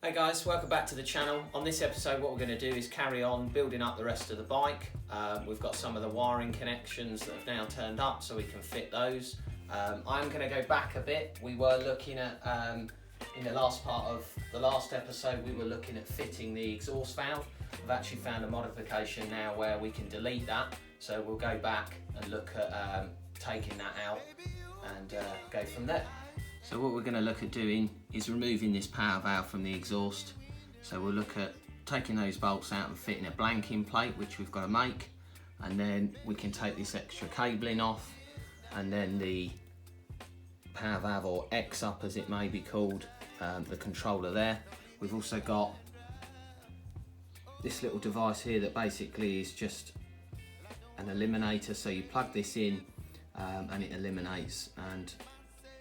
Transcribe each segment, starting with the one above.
Hey guys, welcome back to the channel. On this episode what we're going to do is carry on building up the rest of the bike. We've got some of the wiring connections that have now turned up so we can fit those. I'm going to go back a bit. We were looking at, in the last part of the last episode, we were looking at fitting the exhaust valve. I've actually found a modification now where we can delete that. So we'll go back and look at taking that out and go from there. So what we're going to look at doing is removing this power valve from the exhaust. So we'll look at taking those bolts out and fitting a blanking plate, which we've got to make, and then we can take this extra cabling off, and then the power valve, or X-up as it may be called, the controller there. We've also got this little device here that basically is just an eliminator. So you plug this in and it eliminates, and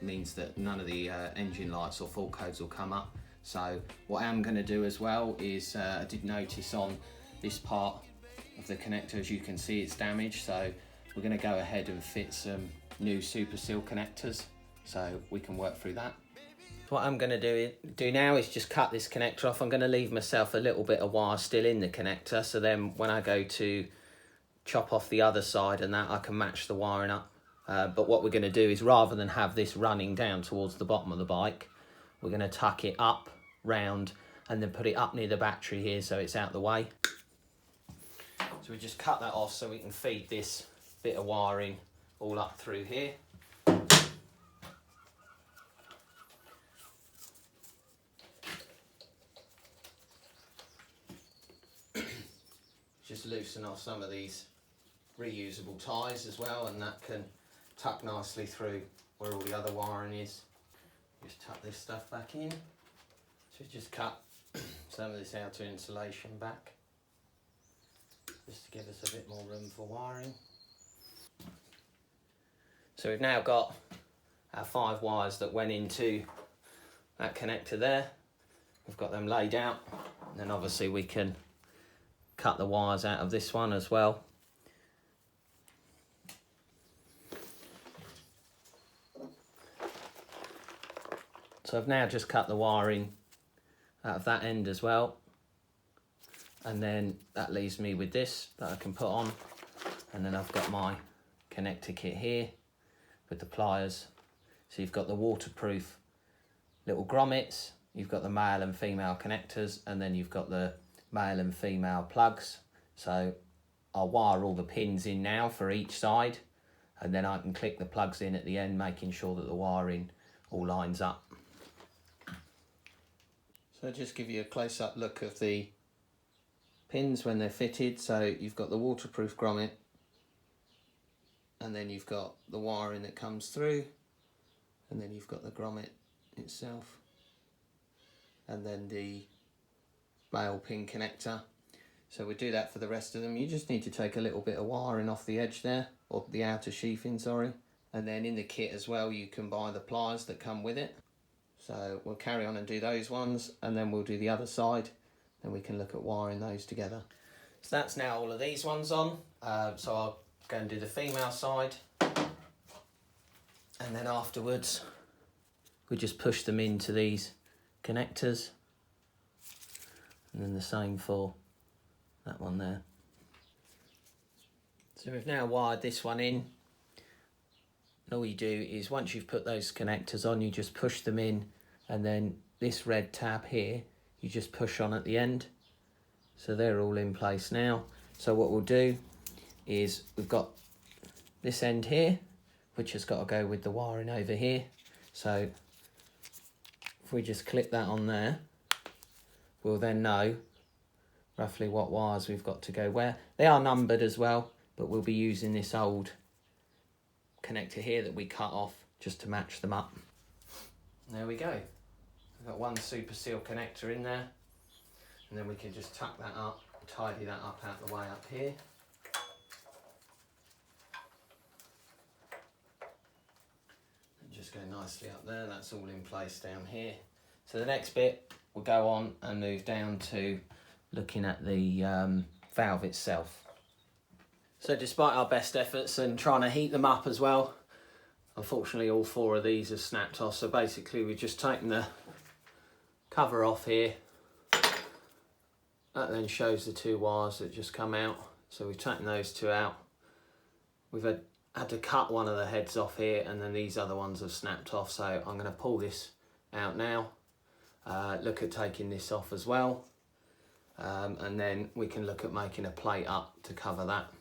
means that none of the engine lights or fault codes will come up. So what I am going to do as well is I did notice on this part of the connector, as you can see, it's damaged, so we're going to go ahead and fit some new super seal connectors so we can work through that. What I'm going to do now is just cut this connector off. I'm going to leave myself a little bit of wire still in the connector, so then when I go to chop off the other side and that, I can match the wiring up. But what we're going to do is, rather than have this running down towards the bottom of the bike, we're going to tuck it up, round, and then put it up near the battery here so it's out the way. So we just cut that off so we can feed this bit of wiring all up through here. Just loosen off some of these reusable ties as well, and that can tuck nicely through where all the other wiring is. Just tuck this stuff back in. So just cut some of this outer insulation back, just to give us a bit more room for wiring. So we've now got our 5 wires that went into that connector there. We've got them laid out, and then obviously we can cut the wires out of this one as well. So I've now just cut the wiring out of that end as well, and then that leaves me with this that I can put on, and then I've got my connector kit here with the pliers. So you've got the waterproof little grommets, you've got the male and female connectors, and then you've got the male and female plugs. So I'll wire all the pins in now for each side, and then I can click the plugs in at the end, making sure that the wiring all lines up. So I'll just give you a close-up look of the pins when they're fitted. So you've got the waterproof grommet, and then you've got the wiring that comes through, and then you've got the grommet itself, and then the male pin connector. So we do that for the rest of them. You just need to take a little bit of wiring off the edge there, or the outer sheathing, sorry. And then in the kit as well, you can buy the pliers that come with it. So we'll carry on and do those ones, and then we'll do the other side, then we can look at wiring those together. So that's now all of these ones on. So I'll go and do the female side, and then afterwards we just push them into these connectors, and then the same for that one there. So we've now wired this one in. And all you do is, once you've put those connectors on, you just push them in, and then this red tab here you just push on at the end. So they're all in place now. So what we'll do is, we've got this end here which has got to go with the wiring over here. So if we just click that on there, we'll then know roughly what wires we've got to go where. They are numbered as well, but we'll be using this old connector here that we cut off just to match them up. There we go. We've got one super seal connector in there, and then we can just tuck that up, tidy that up out the way up here. And just go nicely up there. That's all in place down here. So the next bit, we'll go on and move down to looking at the valve itself. So despite our best efforts and trying to heat them up as well, unfortunately all 4 of these have snapped off. So basically we've just taken the cover off here, That then shows the two wires that just come out. So we've taken those two out. We've had to cut one of the heads off here, and then these other ones have snapped off. So I'm going to pull this out now. Look at taking this off as well. And then we can look at making a plate up to cover that.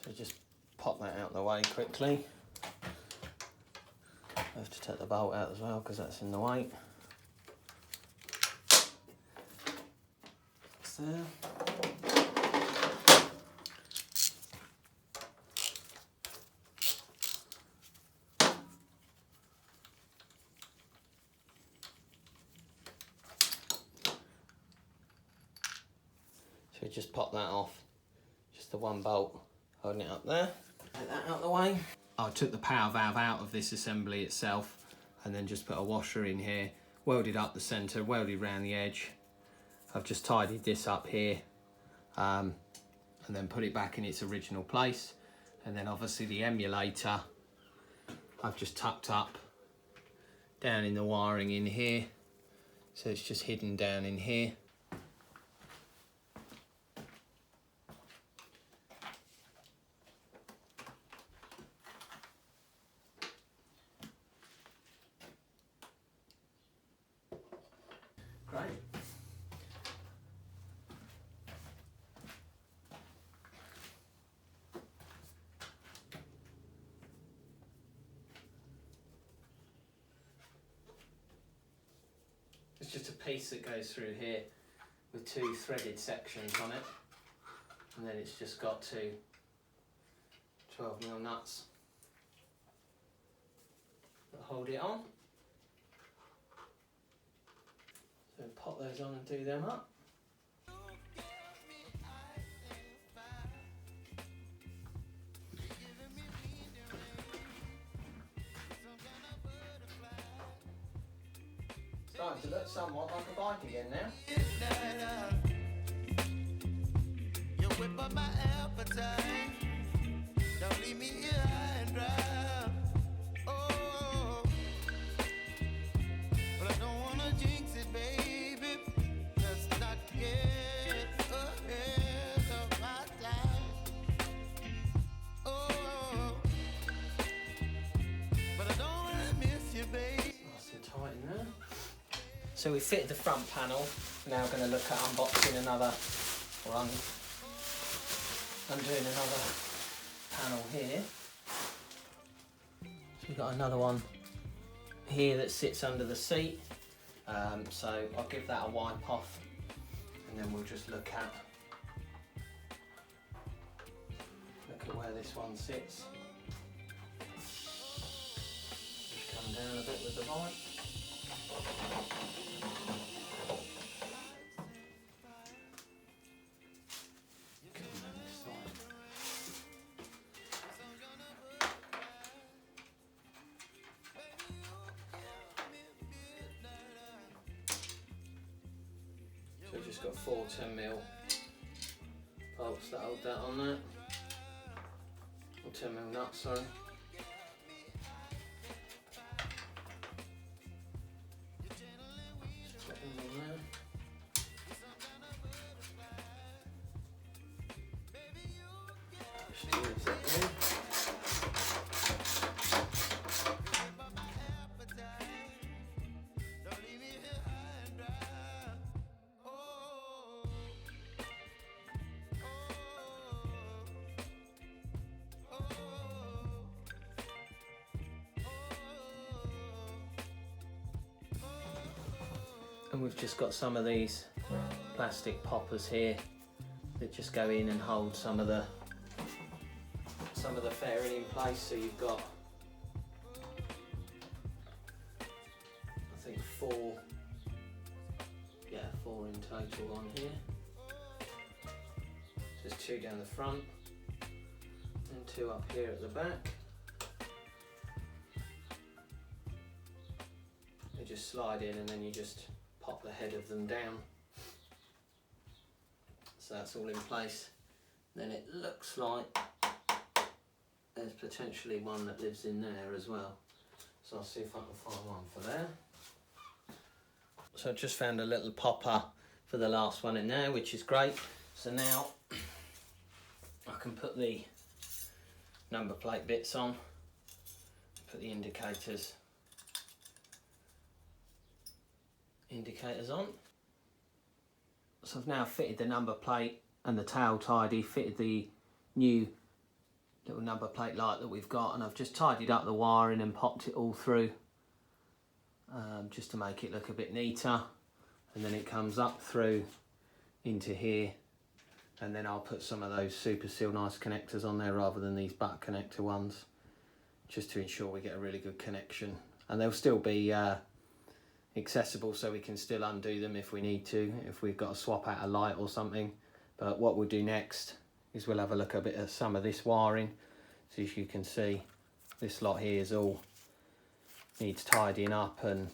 So just pop that out of the way quickly. I have to take the bolt out as well because that's in the way. That's there. So just pop that off, just the one bolt holding it up there. Get that out of the way. I took the power valve out of this assembly itself and then just put a washer in here, welded up the centre, welded around the edge. I've just tidied this up here and then put it back in its original place. And then obviously the emulator I've just tucked up down in the wiring in here, so it's just hidden down in here. Great. It's just a piece that goes through here with two threaded sections on it, and then it's just got two 12mm nuts that hold it on. So pop those on and do them up. Starting to look somewhat like a bike again now. You whip up my appetite. Don't leave me here high and dry. Oh, but I don't wanna jinx it, baby. Let's not get ahead of my time. Oh, but I don't wanna miss you, baby. Nice and tight in there. So we fitted the front panel. Now we're going to look at unboxing another, or undoing another panel here. So we've got another one here that sits under the seat. So I'll give that a wipe off, and then we'll just look at where this one sits. Just come down a bit with the bike. So we've just got four 10mm bolts that hold that on there, or 10mm nuts, sorry. Just put them on there. Just use that there. And we've just got some of these plastic poppers here that just go in and hold some of the fairing in place. So you've got, I think four in total on here. There's two down the front and two up here at the back. They just slide in and then you just pop the head of them down. So that's all in place. Then it looks like there's potentially one that lives in there as well. So I'll see if I can find one for there. So I just found a little popper for the last one in there, which is great. So now I can put the number plate bits on, put the indicators on. So I've now fitted the number plate and the tail tidy, fitted the new little number plate light that we've got, and I've just tidied up the wiring and popped it all through just to make it look a bit neater. And then it comes up through into here, and then I'll put some of those super seal nice connectors on there rather than these butt connector ones, just to ensure we get a really good connection. And they'll still be accessible, so we can still undo them if we need to, if we've got to swap out a light or something. But what we'll do next is we'll have a look a bit at some of this wiring. So as you can see, this lot here is all needs tidying up, and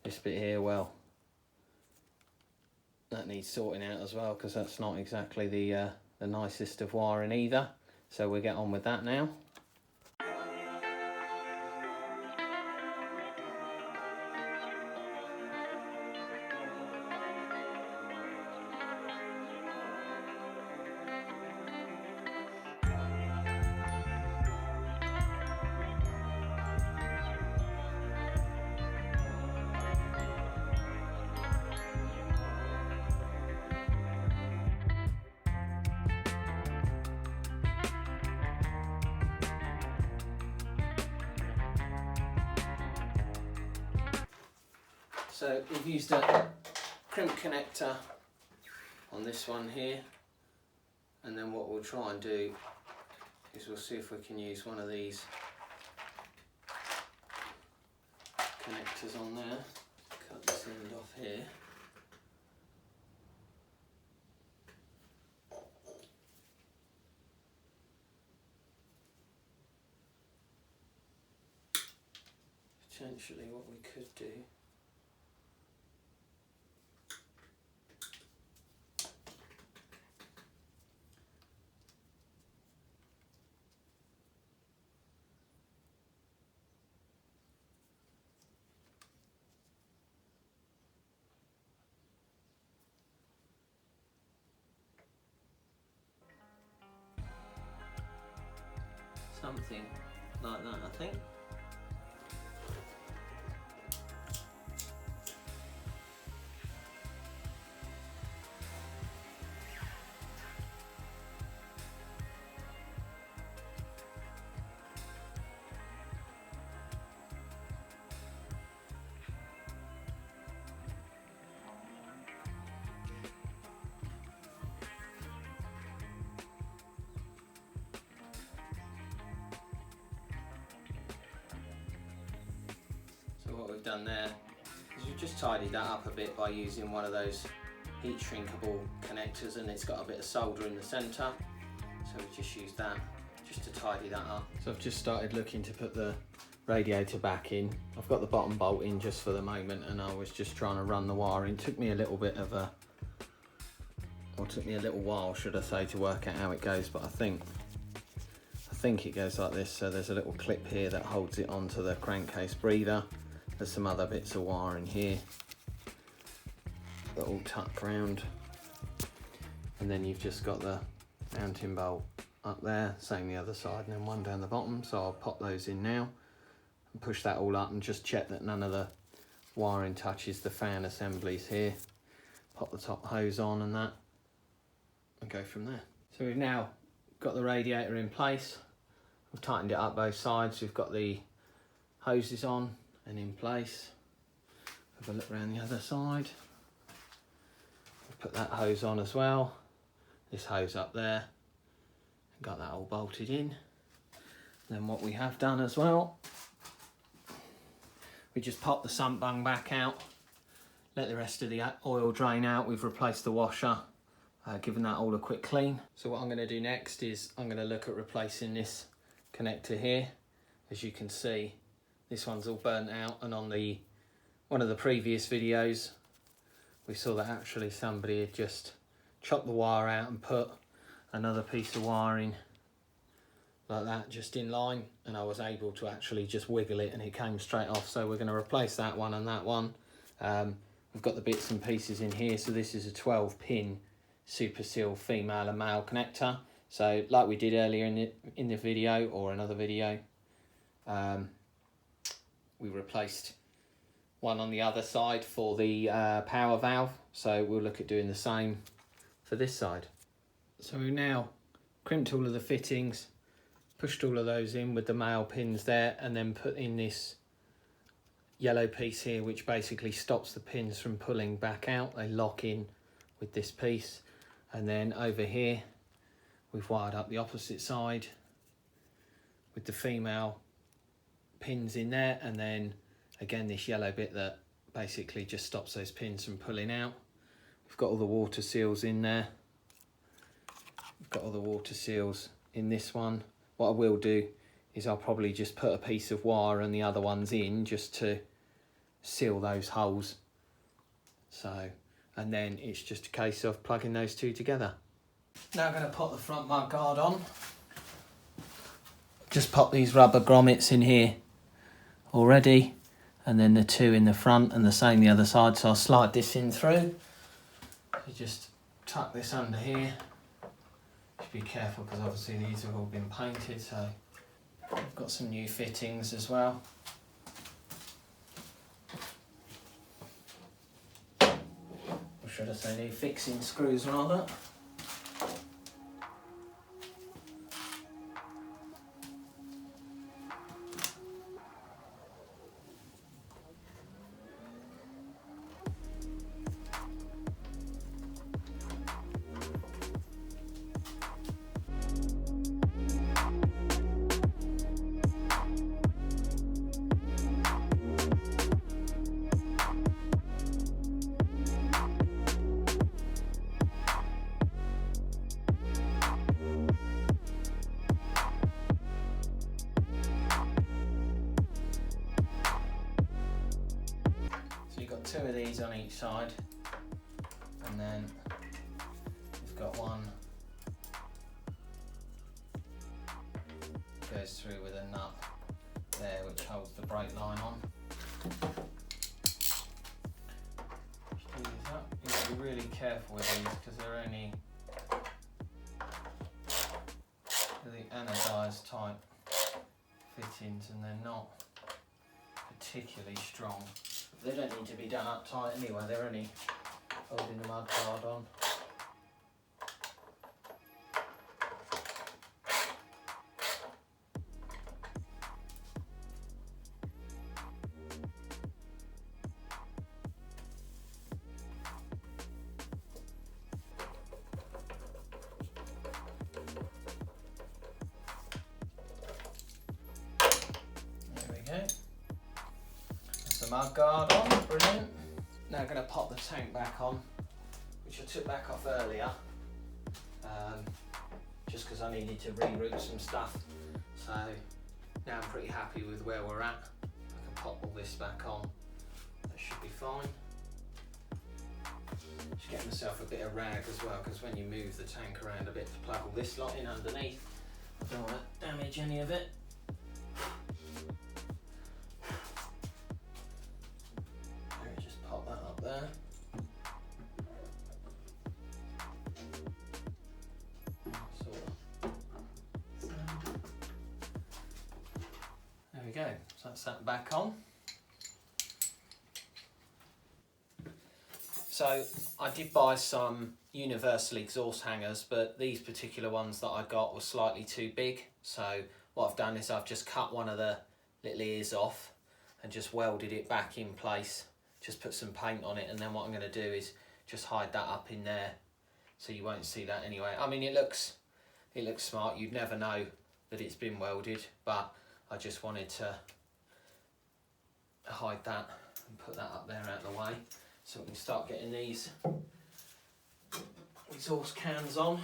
this bit here, well, that needs sorting out as well, because that's not exactly the nicest of wiring either. So we'll get on with that now. So we've used a crimp connector on this one here, and then what we'll try and do is we'll see if we can use one of these connectors on there. Cut this end off here. Potentially what we could do something like that, I think. What we've done there is we've just tidied that up a bit by using one of those heat shrinkable connectors, and it's got a bit of solder in the centre, so we just use that just to tidy that up. So I've just started looking to put the radiator back in. I've got the bottom bolt in just for the moment, and I was just trying to run the wiring. It took me a little bit of a, or took me a little while should I say, to work out how it goes, but I think it goes like this. So there's a little clip here that holds it onto the crankcase breather. There's some other bits of wiring here that all tuck round, and then you've just got the mounting bolt up there, same the other side, and then one down the bottom. So I'll pop those in now and push that all up and just check that none of the wiring touches the fan assemblies here. Pop the top hose on and that, and go from there. So we've now got the radiator in place. We've tightened it up both sides. We've got the hoses on and in place. Have a look around the other side. Put that hose on as well. This hose up there. Got that all bolted in. Then what we have done as well, we just pop the sump bung back out, let the rest of the oil drain out. We've replaced the washer, given that all a quick clean. So what I'm going to do next is I'm going to look at replacing this connector here. As you can see, this one's all burnt out, and on one of the previous videos we saw that actually somebody had just chopped the wire out and put another piece of wiring like that just in line, and I was able to actually just wiggle it and it came straight off. So we're going to replace that one and We've got the bits and pieces in here. So this is a 12-pin Super Seal female and male connector. So like we did earlier in the video, or another video, we replaced one on the other side for the power valve. So we'll look at doing the same for this side. So we've now crimped all of the fittings, pushed all of those in with the male pins there, and then put in this yellow piece here, which basically stops the pins from pulling back out. They lock in with this piece. And then over here, we've wired up the opposite side with the female pins in there, and then again this yellow bit that basically just stops those pins from pulling out. We've got all the water seals in there. We've got all the water seals in this one. What I will do is I'll probably just put a piece of wire and the other ones in just to seal those holes. So, and then it's just a case of plugging those two together. Now I'm going to put the front mudguard on. Just pop these rubber grommets in here already, and then the two in the front and the same the other side. So I'll slide this in through. You just tuck this under here. Just be careful because obviously these have all been painted, so I've got some new fittings as well. Or should I say new fixing screws rather. Two of these on each side, and then we've got one goes through with a nut there which holds the brake line on. You have to be really careful with these because they're only the anodised type fittings and they're not particularly strong. They don't need to be done up tight anyway, they're only holding the mudguard on. There we go. Mudguard on, brilliant. Now I'm going to pop the tank back on, which I took back off earlier, just because I needed to reroute some stuff. So now I'm pretty happy with where we're at. I can pop all this back on, that should be fine. Just get myself a bit of rag as well, because when you move the tank around a bit to plug all this lot in underneath, I don't want to damage any of it. There. There we go, so that's that back on. So I did buy some universal exhaust hangers, but these particular ones that I got were slightly too big. So what I've done is I've just cut one of the little ears off and just welded it back in place. Just put some paint on it, and then what I'm going to do is just hide that up in there so you won't see that anyway. I mean, it looks smart. You'd never know that it's been welded, but I just wanted to hide that and put that up there out of the way so we can start getting these exhaust cans on,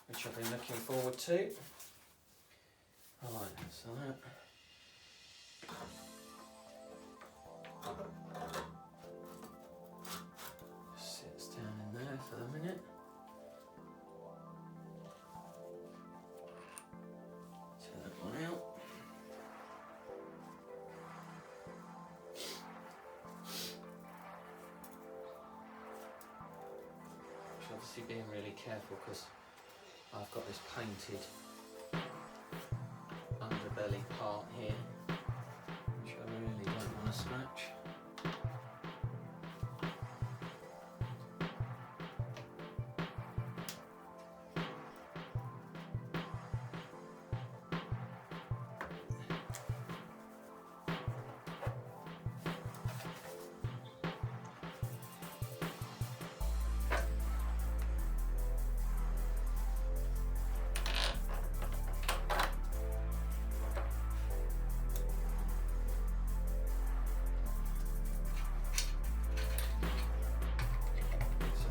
which I've been looking forward to. Right, so that. Sits down in there for the minute. Take that one out. obviously being really careful because I've got this painted underbelly part here, which I really don't want to scratch.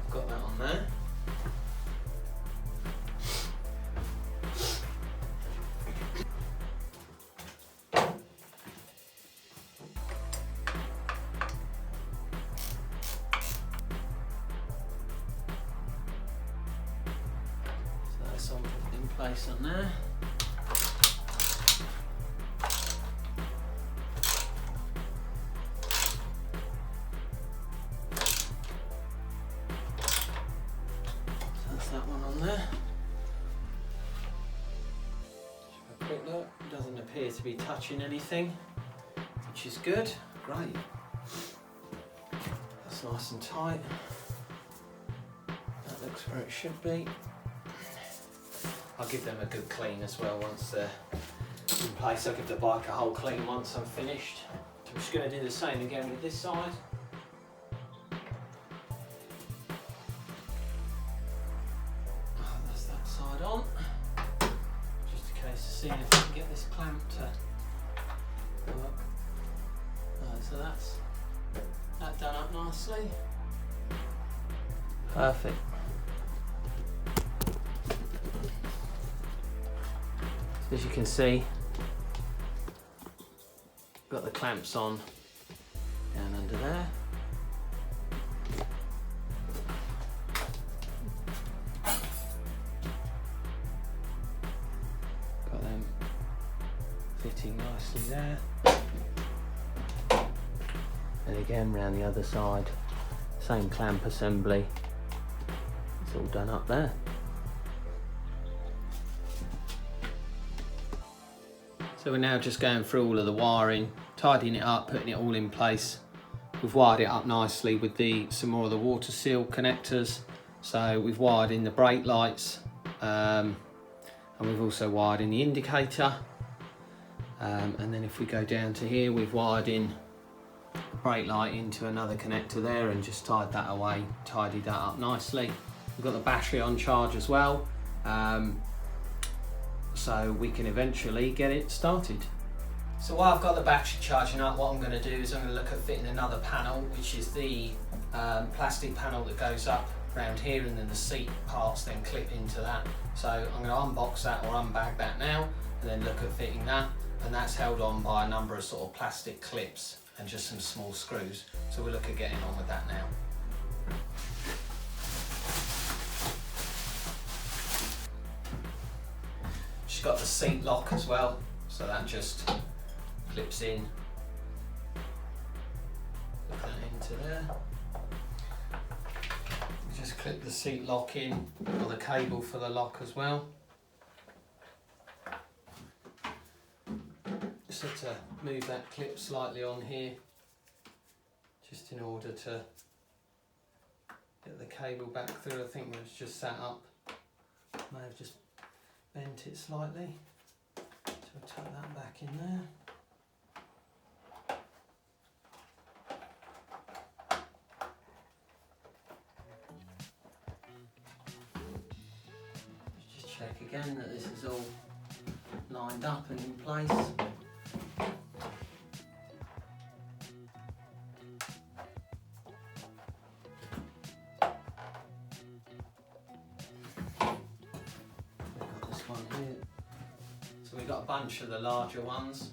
Got that on there. So that's all in place on there. That one on there. Just have a quick look. It doesn't appear to be touching anything, which is good. Great. That's nice and tight. That looks where it should be. I'll give them a good clean as well once they're in place. I'll give the bike a whole clean once I'm finished. So I'm just going to do the same again with this side. On, just a case of seeing if I can get this clamp to work. Right, so that's that done up nicely. Perfect. So as you can see, got the clamps on down under there. Fitting nicely there, and again round the other side, same clamp assembly. It's all done up there. So we're now just going through all of the wiring, tidying it up, putting it all in place. We've wired it up nicely with some more of the water seal connectors. So we've wired in the brake lights, and we've also wired in the indicator. And then if we go down to here, we've wired in the brake light into another connector there and just tied that away, tidied that up nicely. We've got the battery on charge as well, so we can eventually get it started. So while I've got the battery charging up, what I'm going to do is I'm going to look at fitting another panel, which is the plastic panel that goes up around here, and then the seat parts then clip into that. So I'm going to unbox that or unbag that now, and then look at fitting that. And that's held on by a number of sort of plastic clips and just some small screws. So we'll look at getting on with that now. She's got the seat lock as well, so that just clips in. Put that into there. Just clip the seat lock in, or the cable for the lock as well. Just have to move that clip slightly on here, just in order to get the cable back through. I think where it's just sat up, may have just bent it slightly. So I'll tuck that back in there. Just check again that this is all lined up and in place. We've got a bunch of the larger ones,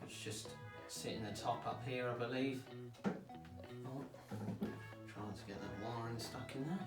which just sit in the top up here, I believe. Oh, trying to get that wiring stuck in there.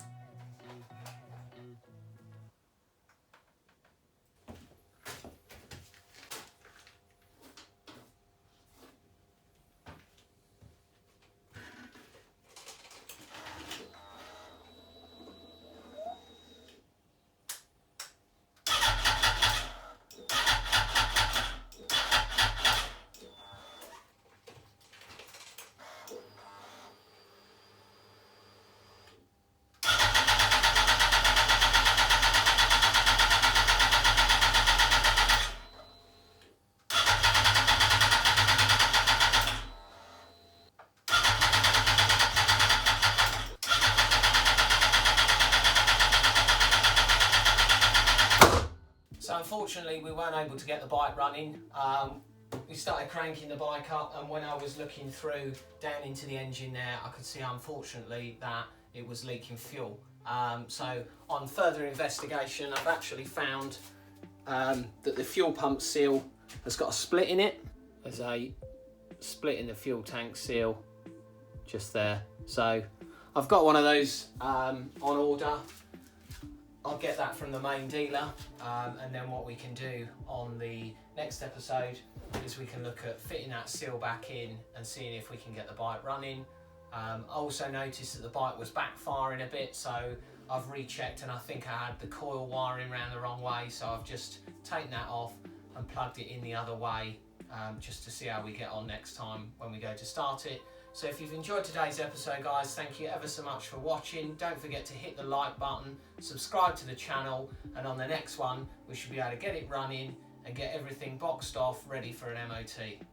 unfortunately we weren't able to get the bike running. We started cranking the bike up, and when I was looking through down into the engine there, I could see unfortunately that it was leaking fuel. So on further investigation, I've actually found that the fuel pump seal has got a split in it. There's a split in the fuel tank seal just there. So I've got one of those on order. I'll get that from the main dealer, and then what we can do on the next episode is we can look at fitting that seal back in and seeing if we can get the bike running. I also noticed that the bike was backfiring a bit, so I've rechecked, and I think I had the coil wiring around the wrong way, so I've just taken that off and plugged it in the other way, just to see how we get on next time when we go to start it. So if you've enjoyed today's episode, guys, thank you ever so much for watching. Don't forget to hit the like button, subscribe to the channel, and on the next one we should be able to get it running and get everything boxed off, ready for an MOT.